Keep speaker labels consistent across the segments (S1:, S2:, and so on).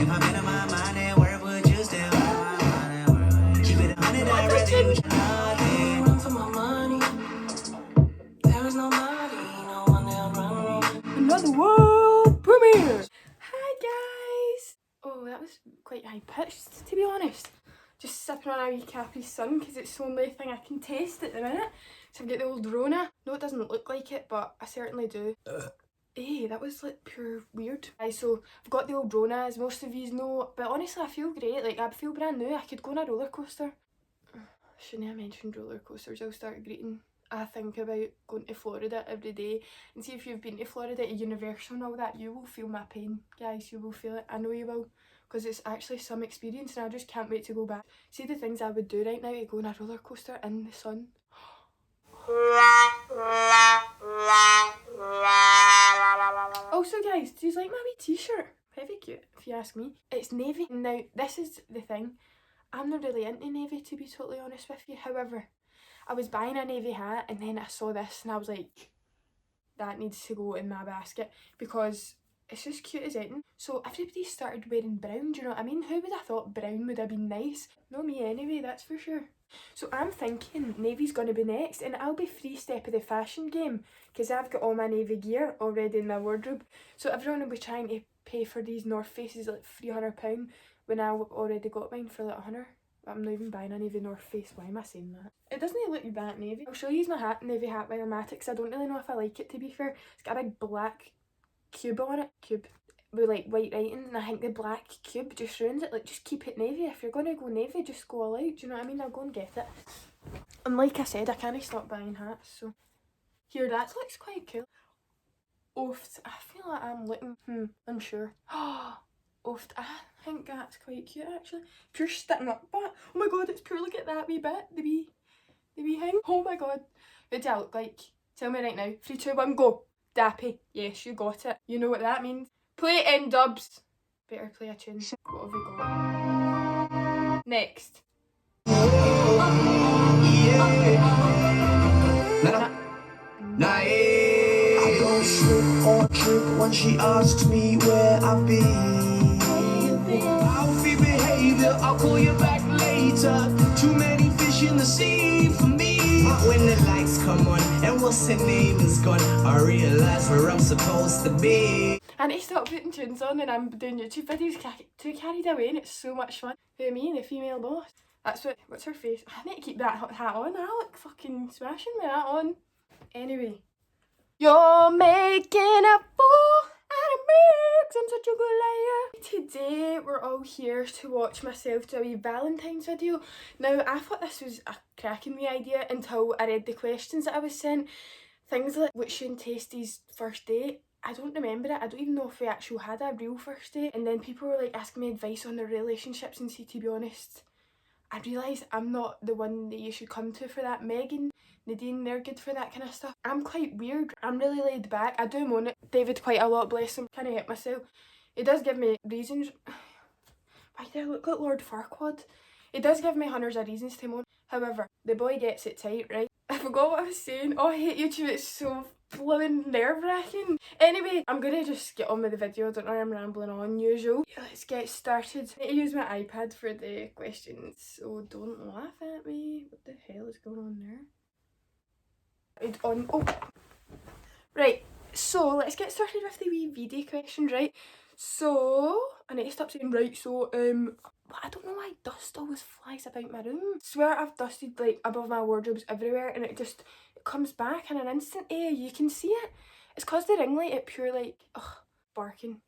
S1: If I'm in my mind and work, would you still buy my mind and work? Keep it 100, I'd rather you try nothing. Run for my money. There is nobody, no one that'll run me.
S2: Another world premiere! Hi guys! Oh, that was quite high pitched, to be honest. Just sipping on a wee Capri Sun because it's the only thing I can taste at the minute. So I've got the old Rona. No, it doesn't look like it, but I certainly do. Hey, that was like pure weird. So I've got the old Rona, as most of you know, but honestly I feel great. Like, I feel brand new. I could go on a roller coaster. Shouldn't I have mentioned roller coasters? I'll start greeting. I think about going to Florida every day, and see if you've been to Florida, to Universal and all that, you will feel my pain, guys. You will feel it. I know you will, because it's actually some experience, and I just can't wait to go back. See the things I would do right now to go on a roller coaster in the sun. Also guys, do you like my wee t-shirt? Very cute, if you ask me. It's navy. Now this is the thing, I'm not really into navy, to be totally honest with you. However, I was buying a navy hat and then I saw this and I was like, that needs to go in my basket because it's just cute as anything. So everybody started wearing brown, do you know what I mean? Who would have thought brown would have been nice? Not me anyway, that's for sure. So I'm thinking navy's gonna be next, and I'll be free step of the fashion game because I've got all my navy gear already in my wardrobe. So everyone will be trying to pay for these North Faces like £300 when I already got mine for like 100. I'm not even buying a navy North Face. Why am I saying that? It doesn't look that navy. I'll show you my hat, navy hat by Automatic. I don't really know if I like it, to be fair. It's got a big black cube on it. Cube with like white writing, and I think the black cube just ruins it. Like, just keep it navy. If you're gonna go navy, just go all out. Do you know what I mean? I'll go and get it. And like I said, I can't stop buying hats, so here, that looks quite cool. Oft, I feel like I'm looking unsure. Oft, I think that's quite cute actually. Pure sticking up, but oh my god, it's pure. Look at that wee bit, the wee thing. Oh my god, what do I look like? Tell me right now. 3, 2, 1, go. Dappy. Yes, you got it. You know what that means. Play it in, dubs. Better play a tune. What have we got? Next.
S1: I don't slip or trip when she asks me where I've been. Outfit behavior, I'll call you back later. Too many fish in the sea for me. But when the lights come on and what's her name is gone, I realize where I'm supposed to be.
S2: I need to stop putting tunes on and I'm doing YouTube videos too carried away, and it's so much fun. Who, me, the female boss? That's what's her face? I need to keep that hat on. I look fucking smashing with that on. Anyway. You're making a fool out of me 'cause I'm such a good liar. Today we're all here to watch myself do a wee Valentine's video. Now, I thought this was a cracking wee idea until I read the questions that I was sent. Things like, what's Shane Tasty's first date? I don't remember it. I don't even know if we actually had a real first date. And then people were like asking me advice on their relationships, and see, to be honest, I realised I'm not the one that you should come to for that. Megan, Nadine, they're good for that kind of stuff. I'm quite weird. I'm really laid back. I do moan at David quite a lot, bless him. Can't help myself. He does give me reasons. Why do I look like Lord Farquaad? He does give me hundreds of reasons to moan. However, the boy gets it tight, right? I forgot what I was saying. Oh, I hate YouTube. It's so blooming nerve-wracking. Anyway, I'm gonna just get on with the video. I don't know, I'm rambling on, usual. Yeah, let's get started. I need to use my iPad for the questions, so don't laugh at me. What the hell is going on there? It's on. Oh, right. So let's get started with the wee video questions, right? So I need to stop saying right. So I don't know why dust always flies about my room. I swear I've dusted like above my wardrobes everywhere, and it comes back in an instant. You can see it. It's cause the ring light, it pure like barking.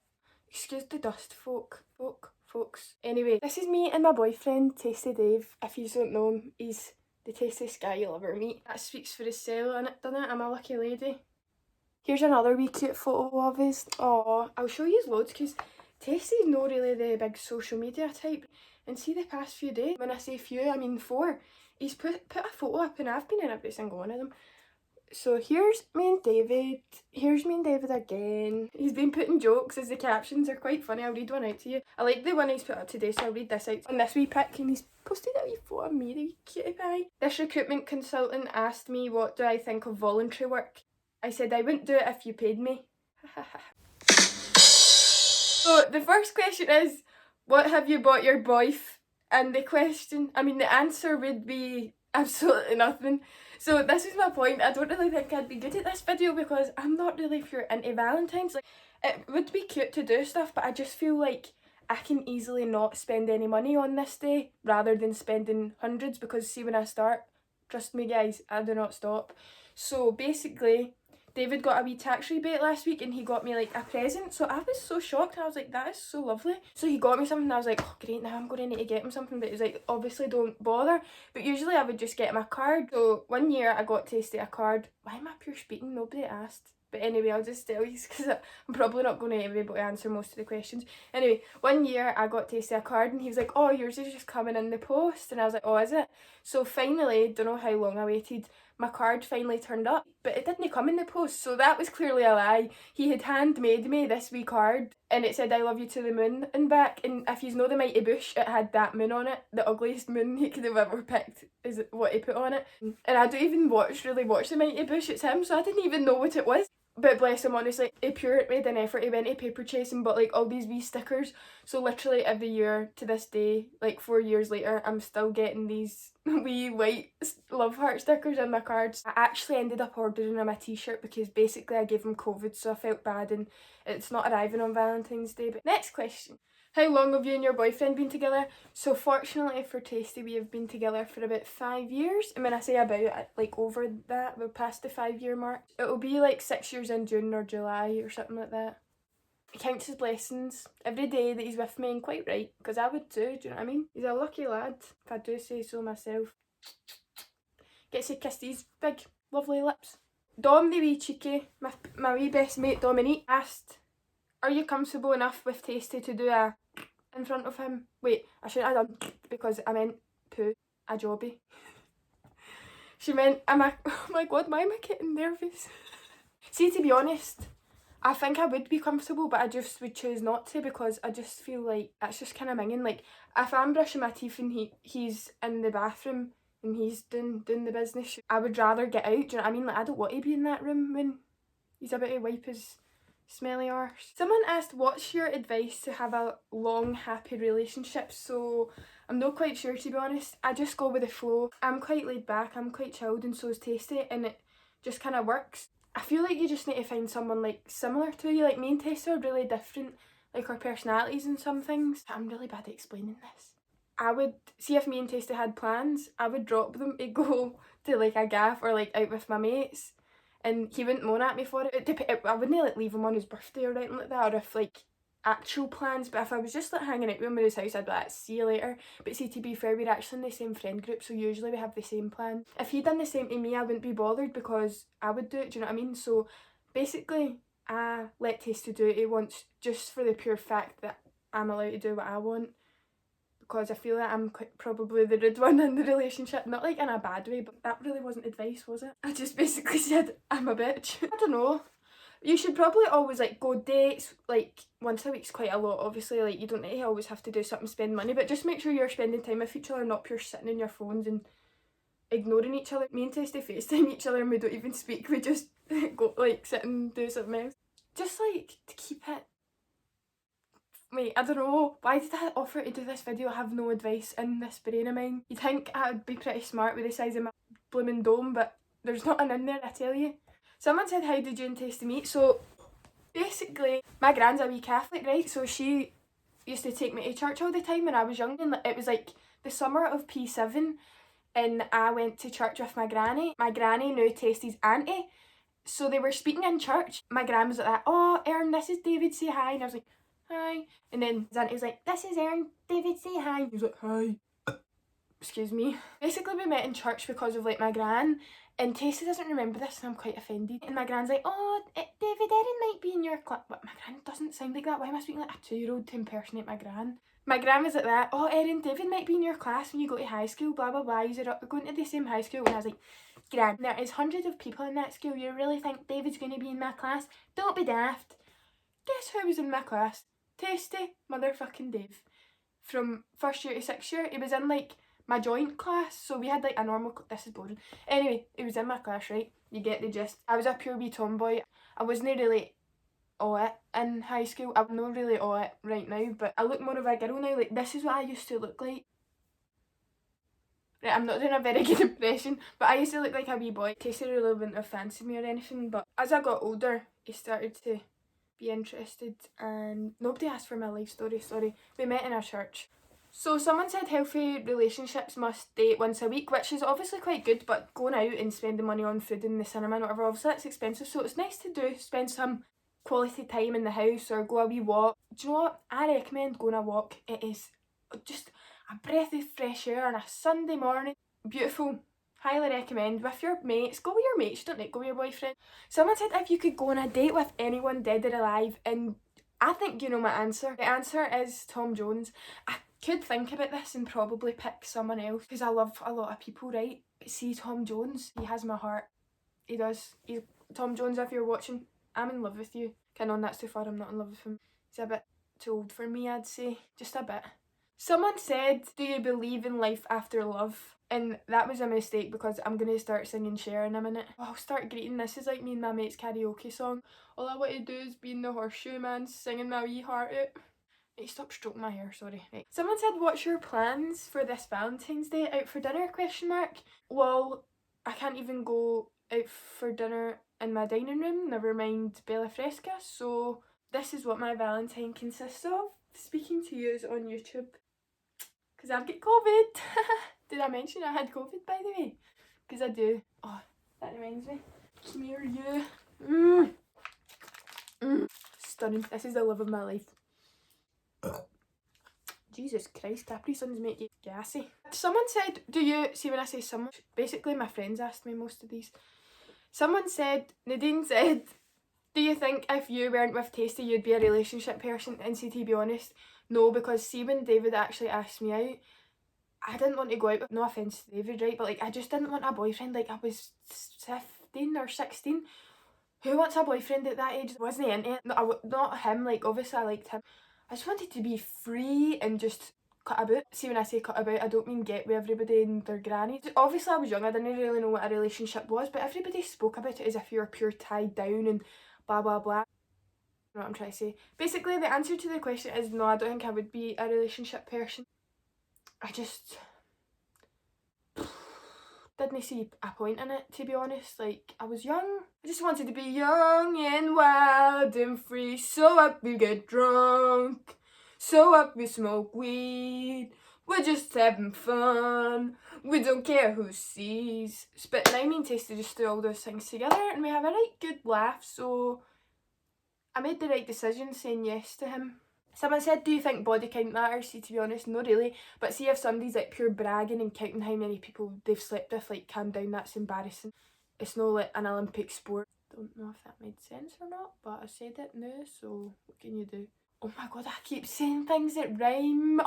S2: Excuse the dust, folks. Anyway, this is me and my boyfriend, Tasty Dave. If you don't know him, he's the tastiest guy you'll ever meet. That speaks for itself, doesn't it? I'm a lucky lady. Here's another wee cute photo of us. Aw, I'll show you loads because Tasty's not really the big social media type. And see, the past few days, when I say few, I mean 4, he's put a photo up and I've been in every single one of them. So here's me and David. Here's me and David again. He's been putting jokes as the captions are quite funny. I'll read one out to you. I like the one he's put up today, so I'll read this out. On this wee pic, and he's posted a wee photo of me, the wee cutie pie. This recruitment consultant asked me what do I think of voluntary work. I said I wouldn't do it if you paid me. So the first question is, What have you bought your boyf? And the answer would be absolutely nothing. So this is my point. I don't really think I'd be good at this video because I'm not really pure into Valentine's. Like, it would be cute to do stuff, but I just feel like I can easily not spend any money on this day rather than spending hundreds, because see, when I start, trust me guys, I do not stop. So basically, David got a wee tax rebate last week and he got me like a present. So I was so shocked. I was like, that is so lovely. So he got me something and I was like, oh great, now I'm going to need to get him something. But he was like, obviously don't bother. But usually I would just get him a card. So one year I got Tasty a card. Why am I pure speaking? Nobody asked. But anyway, I'll just tell you because I'm probably not going to be able to answer most of the questions. Anyway, one year I got Tasty a card and he was like, oh, yours is just coming in the post. And I was like, oh, is it? So finally, don't know how long I waited, my card finally turned up, but it didn't come in the post, so that was clearly a lie. He had handmade me this wee card and it said I love you to the moon and back, and if you know the Mighty Bush, it had that moon on it, the ugliest moon he could have ever picked is what he put on it. And I don't even really watch the Mighty Bush, it's him, so I didn't even know what it was. But bless him, honestly, he pure made an effort. He went to paper chase and bought like all these wee stickers. So literally every year to this day, like 4 years later, I'm still getting these wee white love heart stickers in my cards. I actually ended up ordering him a t-shirt because basically I gave him COVID, so I felt bad and it's not arriving on Valentine's Day. But next question. How long have you and your boyfriend been together? So fortunately for Tasty, we have been together for about 5 years. And when I say about, like over that, we're past the 5 year mark. It'll be like 6 years in June or July or something like that. He counts his blessings every day that he's with me, and quite right, because I would too, do you know what I mean? He's a lucky lad, if I do say so myself. Gets to kiss these big, lovely lips. Dom the wee cheeky, my wee best mate Dominique, asked, are you comfortable enough with Tasty to do a in front of him? Wait, I shouldn't have done because I meant poo, a jobby. She meant, oh my god, why am I getting nervous? See, to be honest, I think I would be comfortable, but I just would choose not to because I just feel like it's just kind of minging. Like, if I'm brushing my teeth and he's in the bathroom and he's doing the business, I would rather get out, do you know what I mean? Like, I don't want to be in that room when he's about to wipe his smelly arse. Someone asked, what's your advice to have a long, happy relationship? So I'm not quite sure, to be honest. I just go with the flow. I'm quite laid back, I'm quite chilled, and so is Tasty, and it just kind of works. I feel like you just need to find someone like similar to you. Like, me and Tasty are really different, like our personalities and some things. I'm really bad at explaining this. I would see if me and Tasty had plans, I would drop them to go to like a gaff or like out with my mates, and he wouldn't moan at me for it. I wouldn't like leave him on his birthday or anything like that, or if like actual plans, but if I was just like hanging out with him at his house, I'd be like, see you later. But see, to be fair, we're actually in the same friend group, so usually we have the same plan. If he'd done the same to me, I wouldn't be bothered because I would do it, do you know what I mean? So basically, I let Tasty do what he wants just for the pure fact that I'm allowed to do what I want, because I feel like I'm probably the rude one in the relationship. Not like in a bad way, but that really wasn't advice, was it? I just basically said I'm a bitch. I don't know. You should probably always like go dates like once a week's quite a lot, obviously. Like, you don't need to always have to do something, spend money, but just make sure you're spending time with each other, not pure sitting in your phones and ignoring each other. Me and Tasty FaceTime each other and we don't even speak, we just go like sit and do something else. Just like to keep it. Wait, I don't know. Why did I offer to do this video? I have no advice in this brain of mine. You'd think I'd be pretty smart with the size of my blooming dome, but there's nothing in there, I tell you. Someone said, how did you and Tasty meet? So basically, my gran's a wee Catholic, right? So she used to take me to church all the time when I was young, and it was like the summer of P7, and I went to church with my granny. My granny knew Tasty's auntie, so they were speaking in church. My gran was like that, oh, Erin, this is David, say hi. And I was like, hi. And then his auntie was like, this is Erin, David, say hi. He was like, hi. Excuse me. Basically, we met in church because of like my gran, and Tasty doesn't remember this and I'm quite offended. And my gran's like, oh, David, Erin might be in your class. But my gran doesn't sound like that. Why am I speaking like a 2-year-old to impersonate my gran? My gran was like that, oh, Erin, David might be in your class when you go to high school, blah, blah, blah. You're going to the same high school. And I was like, gran, there is hundreds of people in that school. You really think David's going to be in my class? Don't be daft. Guess who was in my class? Tasty motherfucking Dave. From 1st year to 6th year, he was in like my joint class, so we had like a normal, this is boring. Anyway, he was in my class, right? You get the gist. I was a pure wee tomboy. I wasn't really all it in high school. I'm not really all it right now, but I look more of a girl now. Like, this is what I used to look like. Right, I'm not doing a very good impression, but I used to look like a wee boy. Casey really wouldn't have fancied me or anything, but as I got older, he started to be interested, and nobody asked for my life story, sorry. We met in a church. So someone said healthy relationships must date once a week, which is obviously quite good, but going out and spending money on food in the cinema and whatever, obviously that's expensive, so it's nice to spend some quality time in the house or go a wee walk. Do you know what? I recommend going a walk. It is just a breath of fresh air on a Sunday morning. Beautiful. Highly recommend. With your mates. Go with your mates, you don't need to go with your boyfriend. Someone said if you could go on a date with anyone dead or alive, and I think you know my answer. The answer is Tom Jones. I could think about this and probably pick someone else because I love a lot of people, right? But see, Tom Jones, he has my heart. He does. Tom Jones, if you're watching, I'm in love with you. On, that's too far, I'm not in love with him. He's a bit too old for me, I'd say. Just a bit. Someone said, do you believe in life after love? And that was a mistake because I'm going to start singing Cher in a minute. Oh, I'll start greeting. This is like me and my mate's karaoke song. All I want to do is be in the horseshoe man singing my wee heart out. Hey, stop stroking my hair, sorry. Right. Someone said, what's your plans for this Valentine's Day? Out for dinner, question mark? Well, I can't even go out for dinner in my dining room, never mind Bella Fresca, so this is what my Valentine consists of. Speaking to you on YouTube. Because I've got COVID. Did I mention I had COVID, by the way? Because I do. Oh, that reminds me. Come here, you. Stunning. This is the love of my life. Jesus Christ, Capri Suns make you gassy. Someone said, do you... See, when I say someone, basically my friends asked me most of these. Someone said, Nadine said, do you think if you weren't with Tasty you'd be a relationship person? And see, to be honest, no, because see when David actually asked me out, I didn't want to go out with, no offence to David, right, but like I just didn't want a boyfriend. Like I was 15 or 16. Who wants a boyfriend at that age? Wasn't into it. No, not him, like obviously I liked him. I just wanted to be free and just cut about. See, when I say cut about, I don't mean get with everybody and their granny. Obviously I was young, I didn't really know what a relationship was, but everybody spoke about it as if you were pure tied down and blah blah blah. You know what I'm trying to say. Basically the answer to the question is no, I don't think I would be a relationship person. I just didn't see a point in it, to be honest. Like, I was young. I just wanted to be young and wild and free. So up we get drunk. So up we smoke weed. We're just having fun. We don't care who sees. But now me and Tasty just do all those things together and we have a right good laugh. So I made the right decision saying yes to him. Someone said, do you think body count matters? See, to be honest, no really. But see if somebody's like pure bragging and counting how many people they've slept with, like calm down, that's embarrassing. It's no like an Olympic sport. Don't know if that made sense or not, but I said it now, so what can you do? Oh my god, I keep saying things that rhyme.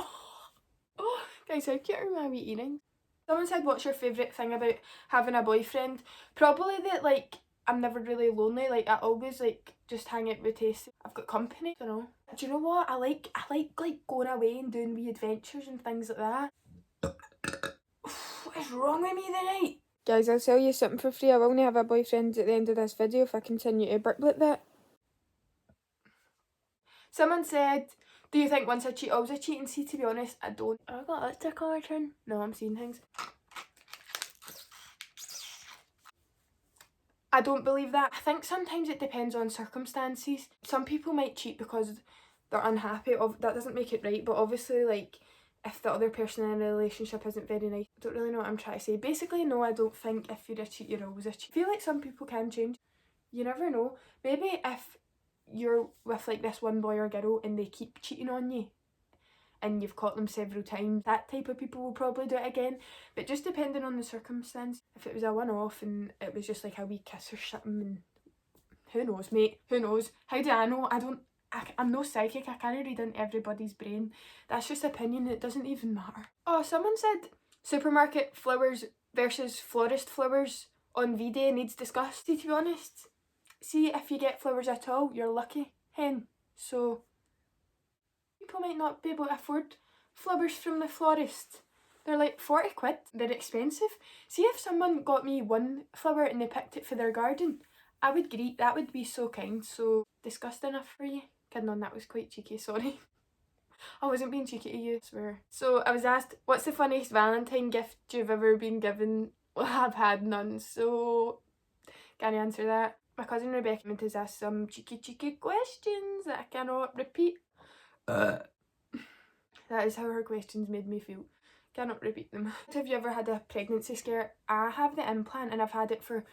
S2: Oh, guys, how cute are my wee earrings? Someone said, what's your favourite thing about having a boyfriend? Probably that like I'm never really lonely. Like I always like just hang out with Tasty. I've got company. I don't know. Do you know what? I like going away and doing wee adventures and things like that. What is wrong with me tonight? Guys, I'll sell you something for free. I will only have a boyfriend at the end of this video if I continue to burp like that. Someone said, do you think once I cheat, always I cheat? And see, to be honest, I don't. Have I got a lipstick on my chin? No, I'm seeing things. I don't believe that. I think sometimes it depends on circumstances. Some people might cheat because they're unhappy. That doesn't make it right, but obviously like if the other person in a relationship isn't very nice. I don't really know what I'm trying to say. Basically, no, I don't think if you're a cheat, you're always a cheat. I feel like some people can change. You never know. Maybe if you're with like this one boy or girl and they keep cheating on you and you've caught them several times, that type of people will probably do it again. But just depending on the circumstance, if it was a one-off and it was just like a wee kiss or something, and who knows, mate, who knows? How do I know? I'm no psychic, I can't read into everybody's brain. That's just opinion, it doesn't even matter. Oh, someone said supermarket flowers versus florist flowers on V-Day needs discussed. See, to be honest, see if you get flowers at all, you're lucky, hen. So people might not be able to afford flowers from the florist. They're like 40 quid, they're expensive. See if someone got me one flower and they picked it for their garden, I would greet, that would be so kind, so disgusting enough for you. Kidding on, that was quite cheeky, sorry. I wasn't being cheeky to you, I swear. So I was asked, what's the funniest Valentine gift you've ever been given? Well, I've had none, so can't answer that. My cousin Rebecca has asked some cheeky questions that I cannot repeat. That is how her questions made me feel. Cannot repeat them. Have you ever had a pregnancy scare? I have the implant and I've had it for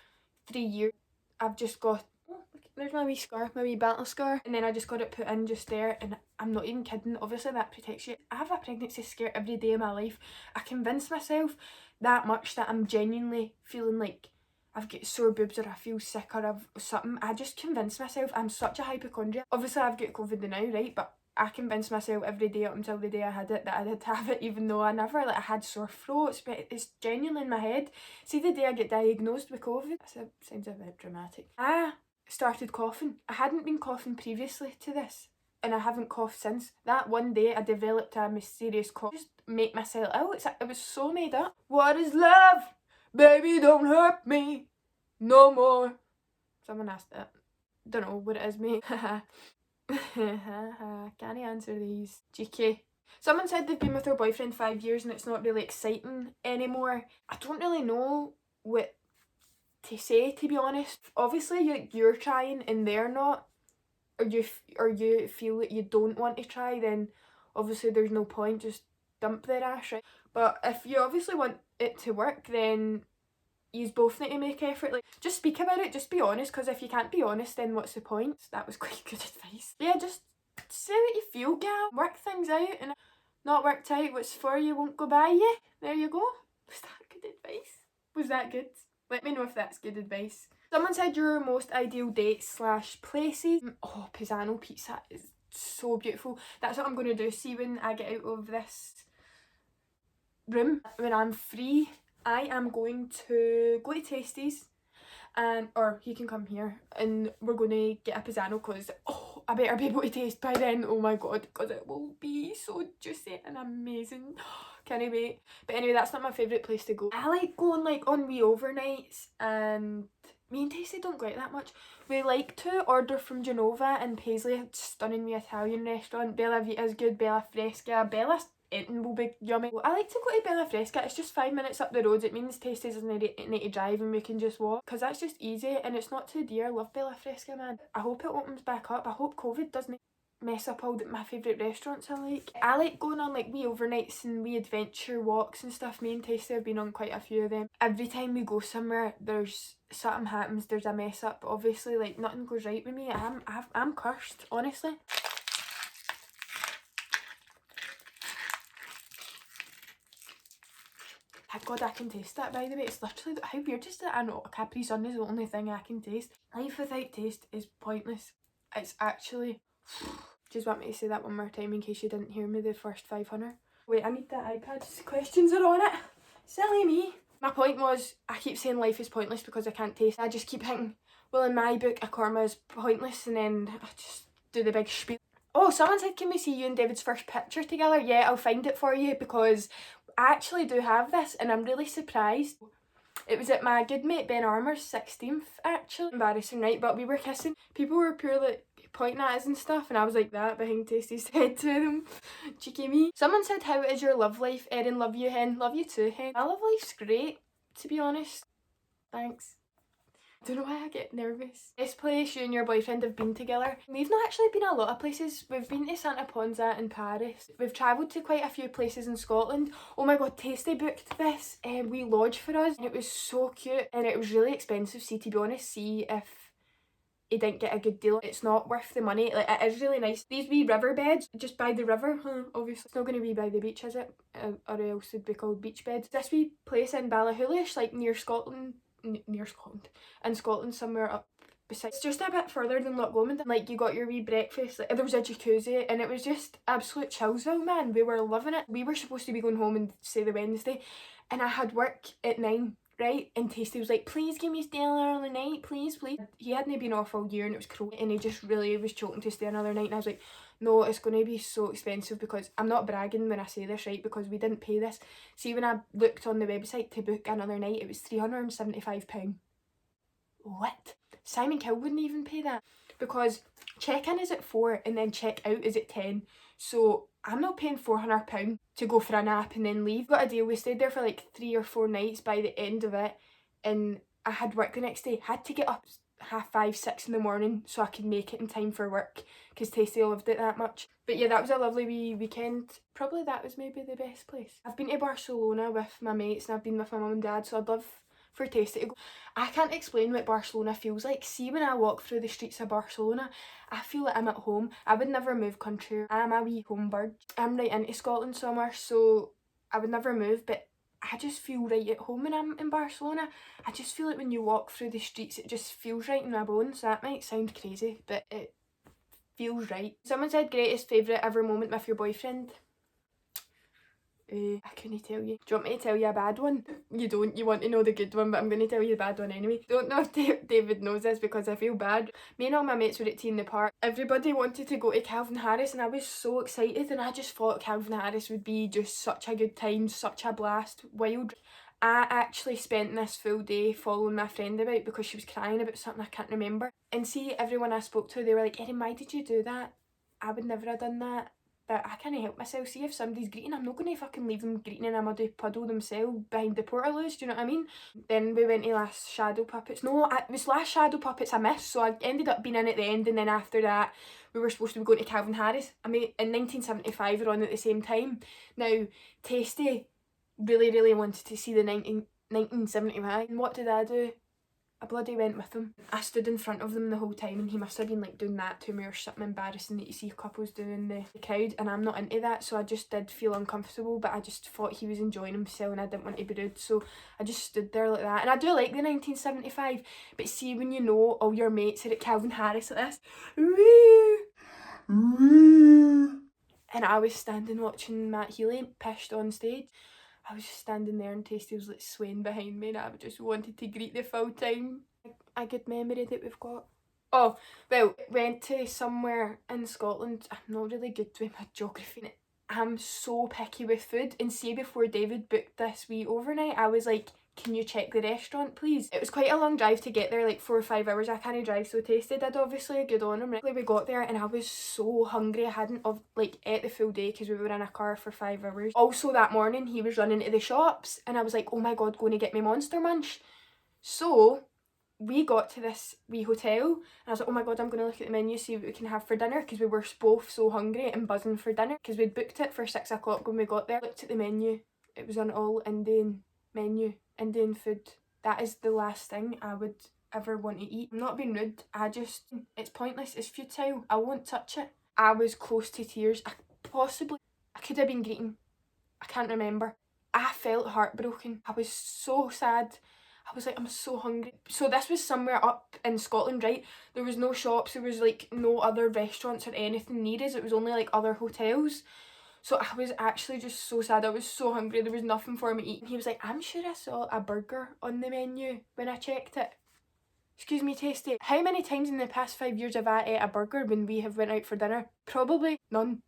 S2: 3 years. I've just got, oh, look, there's my wee scar, my wee battle scar. And then I just got it put in just there, and I'm not even kidding. Obviously that protects you. I have a pregnancy scare every day of my life. I convince myself that much that I'm genuinely feeling like I've got sore boobs or I feel sick or I've something. I just convince myself. I'm such a hypochondriac. Obviously I've got COVID now, right? But I convinced myself every day up until the day I had it that I did have it, even though I never, like, I had sore throats, but it's genuinely in my head. See, the day I get diagnosed with COVID, that sounds a bit dramatic. I started coughing. I hadn't been coughing previously to this, and I haven't coughed since. That one day I developed a mysterious cough. Just make myself ill. It was so made up. What is love? Baby, don't hurt me no more. Someone asked that. Don't know what it is, mate. Can't answer these. GK. Someone said they've been with their boyfriend 5 years and it's not really exciting anymore. I don't really know what to say, to be honest. Obviously you're trying and they're not, or you feel that you don't want to try, then obviously there's no point, just dump their ass, right? But if you obviously want it to work, then you both need to make effort. Like, just speak about it, just be honest, because if you can't be honest, then what's the point? That was quite good advice. Yeah, just say what you feel, gal. Work things out, and if not worked out, what's for you won't go by you. There you go. Was that good advice? Was that good? Let me know if that's good advice. Someone said your most ideal dates / places. Oh, Pisano pizza is so beautiful. That's what I'm going to do. See, when I get out of this room, when I'm free, I am going to go to Tasties, and or he can come here, and we're going to get a Pisano, because I better be able to taste by then. Oh my god, because it will be so juicy and amazing. Can't wait. But anyway, that's not my favourite place to go. I like going like on wee overnights, and me and Tasty don't go out that much. We like to order from Genova and Paisley, a stunning wee Italian restaurant. Bella Vita's good, Bella Fresca, Bella's Eating will be yummy. I like to go to Bella Fresca. It's just 5 minutes up the road. It means Tasty doesn't need to drive and we can just walk, because that's just easy and it's not too dear. I love Bella Fresca, man. I hope it opens back up. I hope COVID doesn't mess up all my favourite restaurants I like going on like wee overnights and wee adventure walks and stuff. Me and Tasty have been on quite a few of them. Every time we go somewhere, there's something happens. There's a mess up. Obviously, like, nothing goes right with me. I'm cursed, honestly. God, I can taste that, by the way. It's literally, how weird is that? I know Capri Sun is the only thing I can taste. Life without taste is pointless. It's actually... Just want me to say that one more time in case you didn't hear me the first 500. Wait, I need that iPad. Questions are on it. Silly me. My point was, I keep saying life is pointless because I can't taste. I just keep thinking, well, in my book, a karma is pointless, and then I just do the big spiel. Oh, someone said, can we see you and David's first picture together? Yeah, I'll find it for you, because I actually do have this and I'm really surprised. It was at my good mate Ben Armour's 16th, actually. Embarrassing, right? But we were kissing. People were purely pointing at us and stuff, and I was like that behind Tasty's head to them. Cheeky me. Someone said, how is your love life? Erin, love you, hen. Love you too, hen. My love life's great, to be honest. Thanks. I don't know why I get nervous. Best place you and your boyfriend have been together? We've not actually been a lot of places. We've been to Santa Ponsa in Paris. We've travelled to quite a few places in Scotland. Oh my god, Tasty booked this wee lodge for us, and it was so cute, and it was really expensive. See, to be honest, see if he didn't get a good deal. It's not worth the money. Like, it is really nice. These wee river beds just by the river. Obviously it's not going to be by the beach, is it? Or else it'd be called beach beds. This wee place in Ballachulish, like near Scotland, in Scotland somewhere up beside. It's just a bit further than Loch Lomond. Like, you got your wee breakfast, like, there was a jacuzzi, and it was just absolute chillsville, man. We were loving it. We were supposed to be going home and say the Wednesday, and I had work at 9, right? And Tasty was like, please give me stay another night, please. He hadn't been off all year and it was cold, and he just really was choking to stay another night, and I was like, no, it's going to be so expensive, because I'm not bragging when I say this, right, because we didn't pay this. See, when I looked on the website to book another night, it was £375. What? Simon Kill wouldn't even pay that, because check-in is at 4 and then check-out is at 10. So I'm not paying £400 to go for a nap and then leave. Got a deal, we stayed there for like 3 or 4 nights by the end of it, and I had work the next day. Had to get up 5:30, 6 in the morning so I could make it in time for work, because Tasty loved it that much. But yeah, that was a lovely wee weekend. Probably that was maybe the best place. I've been to Barcelona with my mates and I've been with my mum and dad, so I'd love for Tasty to go. I can't explain what Barcelona feels like. See, when I walk through the streets of Barcelona, I feel like I'm at home. I would never move country. I'm a wee home bird. I'm right into Scotland summer, so I would never move, but I just feel right at home when I'm in Barcelona. I just feel like when you walk through the streets, it just feels right in my bones. That might sound crazy, but it feels right. Someone said greatest favourite ever moment with your boyfriend. I couldn't tell you. Do you want me to tell you a bad one? You don't. You want to know the good one, but I'm going to tell you the bad one anyway. Don't know if David knows this because I feel bad. Me and all my mates were at Tea in the Park. Everybody wanted to go to Calvin Harris and I was so excited, and I just thought Calvin Harris would be just such a good time, such a blast, wild. I actually spent this full day following my friend about because she was crying about something I can't remember. And see, everyone I spoke to, they were like, Erin, why did you do that? I would never have done that. But I can't help myself. See, if somebody's greeting, I'm not going to fucking leave them greeting in a muddy puddle themselves behind the portaloos, do you know what I mean? Then we went to Last Shadow Puppets. No, it was Last Shadow Puppets I missed, so I ended up being in at the end, and then after that we were supposed to be going to Calvin Harris. I mean, in 1975 we were on at the same time. Now, Tasty really wanted to see the 1975, and what did I do? I bloody went with him. I stood in front of them the whole time, and he must have been like doing that to me or something embarrassing that you see couples doing in the crowd, and I'm not into that, so I just did feel uncomfortable, but I just thought he was enjoying himself and I didn't want to be rude, so I just stood there like that. And I do like the 1975, but see, when you know all your mates are at Calvin Harris like this, and I was standing watching Matt Healy pissed on stage. I was just standing there and Tasty was like swaying behind me, and I just wanted to greet the full time. A good memory that we've got. Oh, well, went to somewhere in Scotland. I'm not really good with my geography. I'm so picky with food, and see, before David booked this wee overnight, I was like, can you check the restaurant please? It was quite a long drive to get there, like 4 or 5 hours. I can't drive, so Tasty did, obviously, good on him. We got there and I was so hungry. I hadn't ate the full day because we were in a car for 5 hours. Also that morning he was running to the shops and I was like, oh my god, going to get me Monster Munch. So we got to this wee hotel and I was like, oh my god, I'm going to look at the menu, see what we can have for dinner, because we were both so hungry and buzzing for dinner because we'd booked it for 6 o'clock when we got there. Looked at the menu, it was an all Indian menu. Indian food. That is the last thing I would ever want to eat. I'm not being rude, it's pointless, it's futile, I won't touch it. I was close to tears. I could have been greeting. I can't remember. I felt heartbroken. I was so sad. I was like, I'm so hungry. So this was somewhere up in Scotland, right? There was no shops, there was like no other restaurants or anything near us. It was only like other hotels. So I was actually just so sad. I was so hungry. There was nothing for me to eat. And he was like, I'm sure I saw a burger on the menu when I checked it. Excuse me, Tasty. How many times in the past 5 years have I ate a burger when we have went out for dinner? Probably none.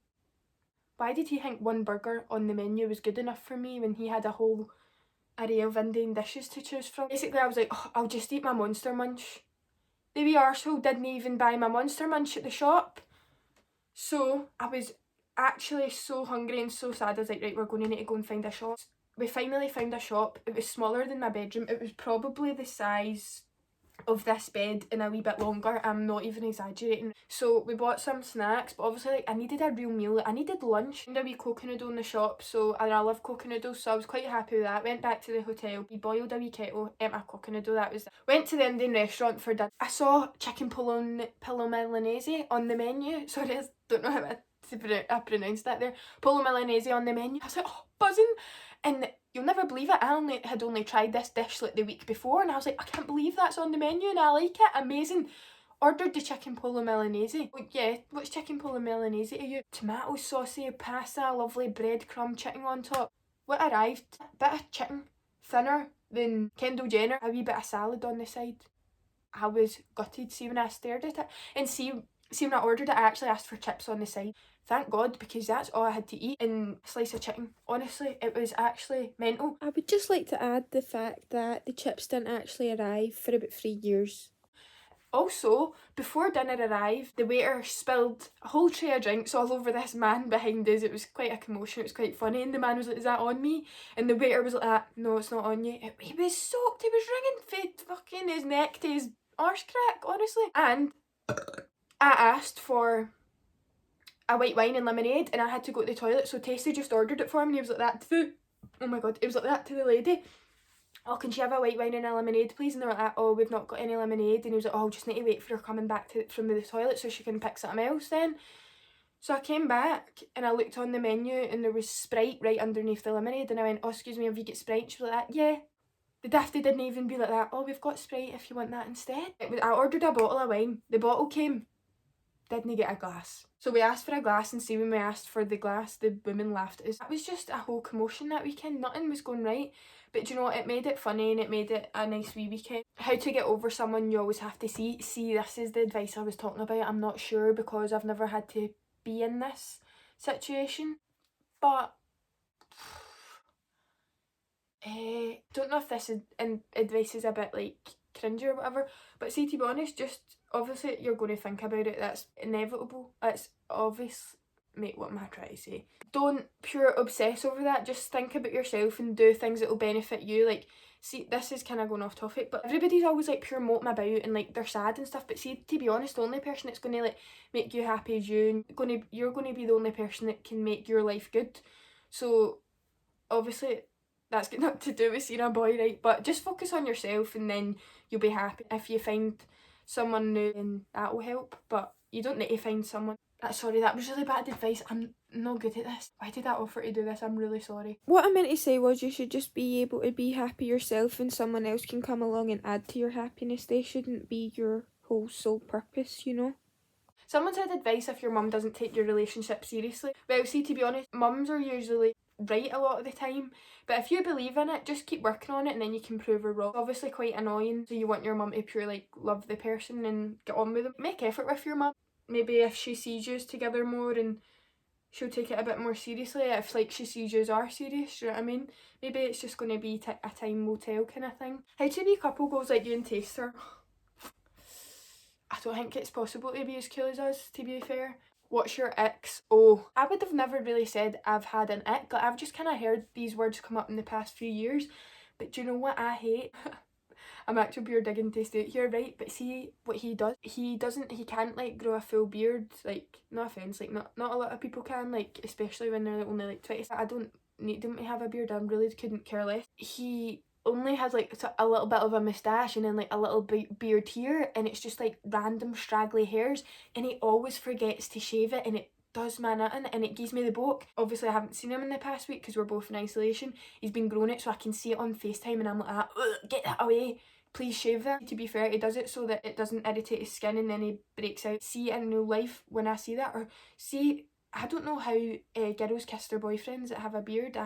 S2: Why did he think one burger on the menu was good enough for me when he had a whole array of Indian dishes to choose from? Basically, I was like, oh, I'll just eat my Monster Munch. The wee arsehole didn't even buy my Monster Munch at the shop. So I was actually so hungry and so sad. I was like, right, we're going to need to go and find a shop. We finally found a shop. It was smaller than my bedroom. It was probably the size of this bed and a wee bit longer. I'm not even exaggerating. So we bought some snacks, but obviously like I needed a real meal. I needed lunch. And a wee coconut noodle in the shop, so and I love coconut noodles, so I was quite happy with that. Went back to the hotel, we boiled a wee kettle, ate my coconut noodle, that was it. Went to the Indian restaurant for dinner. I saw chicken pillow Milanese on the menu. Sorry, I don't know how I pronounced that there. Pillow Milanese on the menu. I was like, oh, buzzing. And you'll never believe it, I had only tried this dish like the week before, and I was like, I can't believe that's on the menu and I like it, amazing. Ordered the chicken pollo Milanese. Oh, yeah, what's chicken pollo Milanese to you? Tomato saucy pasta, lovely breadcrumb chicken on top. What arrived? A bit of chicken, thinner than Kendall Jenner, a wee bit of salad on the side. I was gutted. See, when I stared at it, and see when I ordered it, I actually asked for chips on the side. Thank God, because that's all I had to eat, and a slice of chicken. Honestly, it was actually mental. I would just like to add the fact that the chips didn't actually arrive for about 3 years. Also, before dinner arrived, the waiter spilled a whole tray of drinks all over this man behind us. It was quite a commotion, it was quite funny, and the man was like, "Is that on me?" And the waiter was like, "No, it's not on you." He was soaked, he was wringing fucking his neck to his arse crack, honestly. And I asked for a white wine and lemonade, and I had to go to the toilet, so Tasty just ordered it for me, and he was like that to the, oh my god, it was like that to the lady. "Oh, can she have a white wine and a lemonade, please?" And they were like, "Oh, we've not got any lemonade." And he was like, "Oh, I'll just need to wait for her coming back from the toilet so she can pick something else then." So I came back and I looked on the menu and there was Sprite right underneath the lemonade, and I went, "Oh, excuse me, have you got Sprite?" She was like that. "Yeah." The dafty didn't even be like that. "Oh, we've got Sprite if you want that instead." I ordered a bottle of wine. The bottle came, didn't get a glass. So we asked for a glass, and see, when we asked for the glass, the woman laughed at us. That was just a whole commotion that weekend. Nothing was going right. But do you know what? It made it funny and it made it a nice wee weekend. How to get over someone you always have to see. See, this is the advice I was talking about. I'm not sure because I've never had to be in this situation. But don't know if this is, advice is a bit like cringy or whatever, but see, to be honest, just obviously you're going to think about it. That's inevitable. It's obvious. Mate, what am I trying to say? Don't pure obsess over that. Just think about yourself and do things that will benefit you. Like, see, this is kind of going off topic, but everybody's always like pure moting about and like they're sad and stuff. But see, to be honest, the only person that's going to like make you happy is you, and you're going to be the only person that can make your life good. So obviously that's got nothing to do with seeing a boy, right? But just focus on yourself and then you'll be happy. If you find someone new, then that will help, but you don't need to find someone. Sorry, that was really bad advice. I'm not good at this. Why did I offer to do this? I'm really sorry.
S3: What I meant to say was you should just be able to be happy yourself and someone else can come along and add to your happiness. They shouldn't be your whole sole purpose, you know?
S2: Someone said advice if your mum doesn't take your relationship seriously. Well, see, to be honest, mums are usually right a lot of the time, but if you believe in it, just keep working on it and then you can prove her wrong. It's obviously quite annoying, so you want your mum to pure like love the person and get on with them. Make effort with your mum. Maybe if she sees you together more, and she'll take it a bit more seriously. If like she sees you are serious, you know what I mean? Maybe it's just going to be a time will tell kind of thing. How to be couple goals like you and Taster. I don't think it's possible to be as cool as us, to be fair. What's your icks? Oh, I would have never really said I've had an ick. Like, I've just kind of heard these words come up in the past few years. But do you know what I hate? I'm actually beard digging Tasty out here, right? But see what he does? He can't like grow a full beard. Like, no offence, like not a lot of people can, like especially when they're only like 20. I don't need him to have a beard. I really couldn't care less. He only has like a little bit of a moustache and then like a little beard here, and it's just like random straggly hairs, and he always forgets to shave it, and it does my nothing, and it gives me the book. Obviously I haven't seen him in the past week because we're both in isolation. He's been growing it so I can see it on FaceTime, and I'm like, get that away, please shave that. To be fair, he does it so that it doesn't irritate his skin and then he breaks out. See, in real life when I see that, or see, I don't know how girls kiss their boyfriends that have a beard.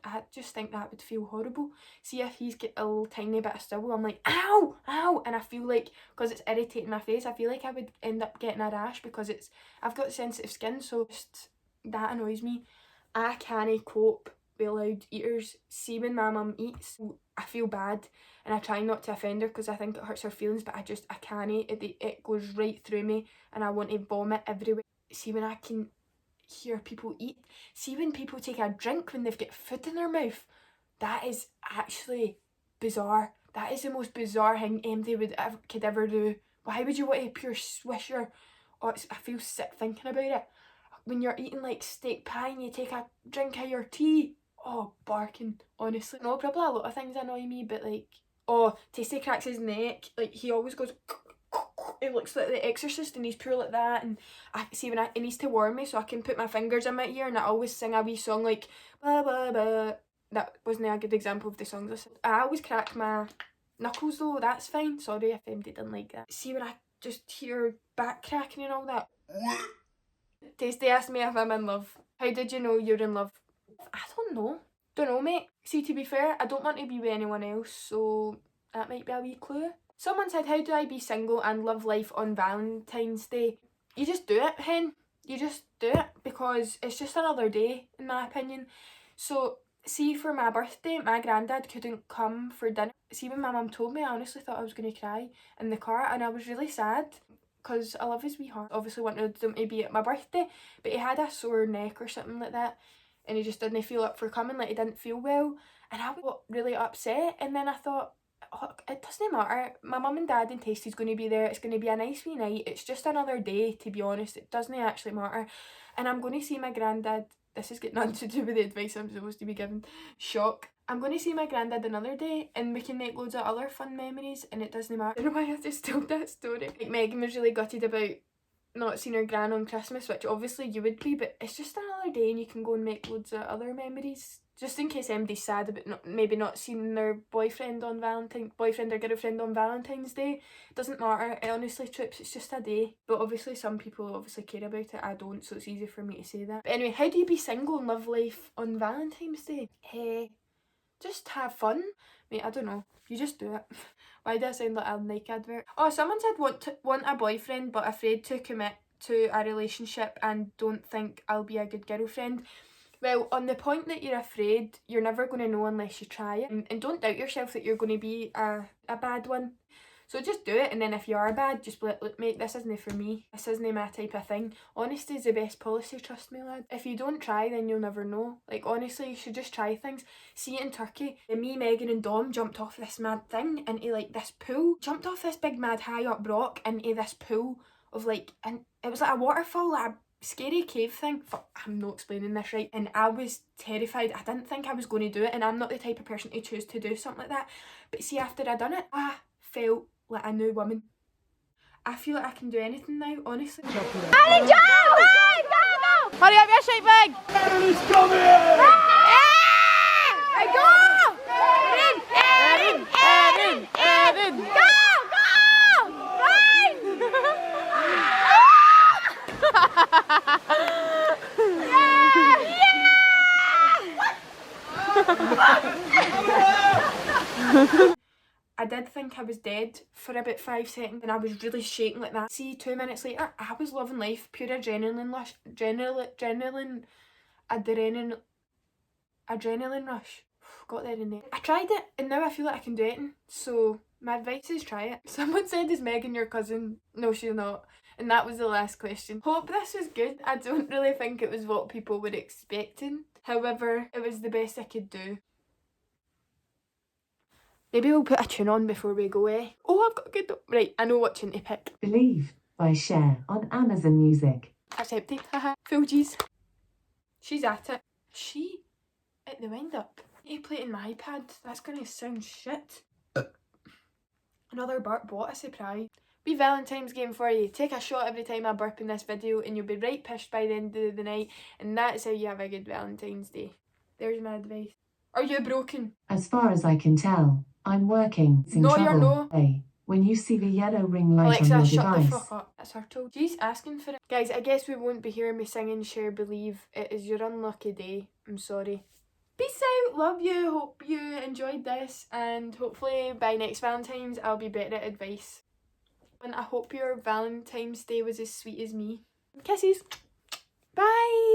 S2: I just think that would feel horrible. See, if he's got a little tiny bit of stubble, I'm like, ow, ow, and I feel like, because it's irritating my face, I feel like I would end up getting a rash because I've got sensitive skin, so just, that annoys me. I can't cope with loud eaters. See, when my mum eats, I feel bad, and I try not to offend her because I think it hurts her feelings, but I can't. It goes right through me, and I want to vomit everywhere. See, when I can hear people eat. See, when people take a drink when they've got food in their mouth, that is actually bizarre. That is the most bizarre thing anybody could ever do. Why would you want to pure swish your... Oh, I feel sick thinking about it. When you're eating like steak pie and you take a drink of your tea. Oh, barking, honestly. No, probably a lot of things annoy me, but like... Oh, Tasty cracks his neck. Like, he always goes... It looks like The Exorcist, and he's pure like that, and I see when it needs to warm me so I can put my fingers in my ear, and I always sing a wee song like blah blah blah. That wasn't a good example of the songs I sang. I always crack my knuckles though, that's fine. Sorry if anybody didn't like that. See, when I just hear back cracking and all that. Tasty asked me if I'm in love. How did you know you're in love? I don't know, mate. See, to be fair, I don't want to be with anyone else, so that might be a wee clue. Someone said, how do I be single and live life on Valentine's Day? You just do it, hen. You just do it, because it's just another day, in my opinion. So, see, for my birthday, my granddad couldn't come for dinner. see when my mum told me, I honestly thought I was going to cry in the car, and I was really sad because I love his wee heart. Obviously wanted them to be at my birthday, but he had a sore neck or something like that, and he just didn't feel up for coming, like he didn't feel well, and I got really upset. And then I thought, oh, it doesn't matter, my mum and dad and Tasty's going to be there, it's going to be a nice wee night, it's just another day, to be honest, it doesn't actually matter. And I'm going to see my granddad. This has got nothing to do with the advice I'm supposed to be giving. Shock. I'm going to see my granddad another day, and we can make loads of other fun memories, and it doesn't matter. I don't know why I just told that story. Like, Megan was really gutted about not seeing her gran on Christmas, which obviously you would be, but it's just another day and you can go and make loads of other memories. Just in case anybody's sad about maybe not seeing their boyfriend or girlfriend on Valentine's Day. It doesn't matter, it honestly, trips, it's just a day. But obviously some people obviously care about it, I don't, so it's easy for me to say that. But anyway, how do you be single and love life on Valentine's Day? Just have fun. Mate, I don't know, you just do it. Why do I sound like a Nike advert? Oh, someone said want a boyfriend but afraid to commit to a relationship and don't think I'll be a good girlfriend. Well, on the point that you're afraid, you're never going to know unless you try it. And don't doubt yourself that you're going to be a bad one. So just do it, and then if you are bad, just be like, look mate, this isn't for me. This isn't my type of thing. Honesty is the best policy, trust me lad. If you don't try, then you'll never know. Like, honestly, you should just try things. See it in Turkey. Me, Megan and Dom jumped off this mad thing into like this pool. Jumped off this big mad high up rock into this pool of like, and it was like a waterfall, like a scary cave thing. Fuck, I'm not explaining this right. And I was terrified. I didn't think I was going to do it, and I'm not the type of person to choose to do something like that. But see, after I done it, I felt like a new woman. I feel like I can do anything now, honestly.
S4: Hurry up, your shape bag!
S1: Erin is coming!
S4: Go! Erin! Go!
S2: I did think I was dead for about 5 seconds, and I was really shaking like that. See, 2 minutes later, I was loving life, pure adrenaline rush. Adrenaline rush. Got there in there. I tried it, and now I feel like I can do it. So my advice is try it. Someone said, is Megan your cousin? No, she's not. And that was the last question. Hope this was good. I don't really think it was what people were expecting. However, it was the best I could do. Maybe we'll put a tune on before we go, eh? Oh, I've got a good... Right, I know what tune to pick.
S5: Believe by Cher on Amazon Music.
S2: That's empty. Haha. Full G's. She's at it. She at the wind up. I need to play it in my iPad. That's gonna sound shit. Another burp. What a surprise. Wee Valentine's game for you. Take a shot every time I burp in this video and you'll be right pissed by the end of the night, and that's how you have a good Valentine's Day. There's my advice. Are you broken?
S5: As far as I can tell, I'm working. It's in
S2: No,
S5: trouble.
S2: you're no.
S5: Hey, when you see the yellow ring light
S2: Alexa,
S5: on your
S2: shut
S5: device,
S2: the fuck up. That's her told. She's asking for it. Guys, I guess we won't be hearing me singing Share Believe. It is your unlucky day. I'm sorry. Peace out. Love you. Hope you enjoyed this. And hopefully by next Valentine's I'll be better at advice. And I hope your Valentine's Day was as sweet as me. Kisses. Bye.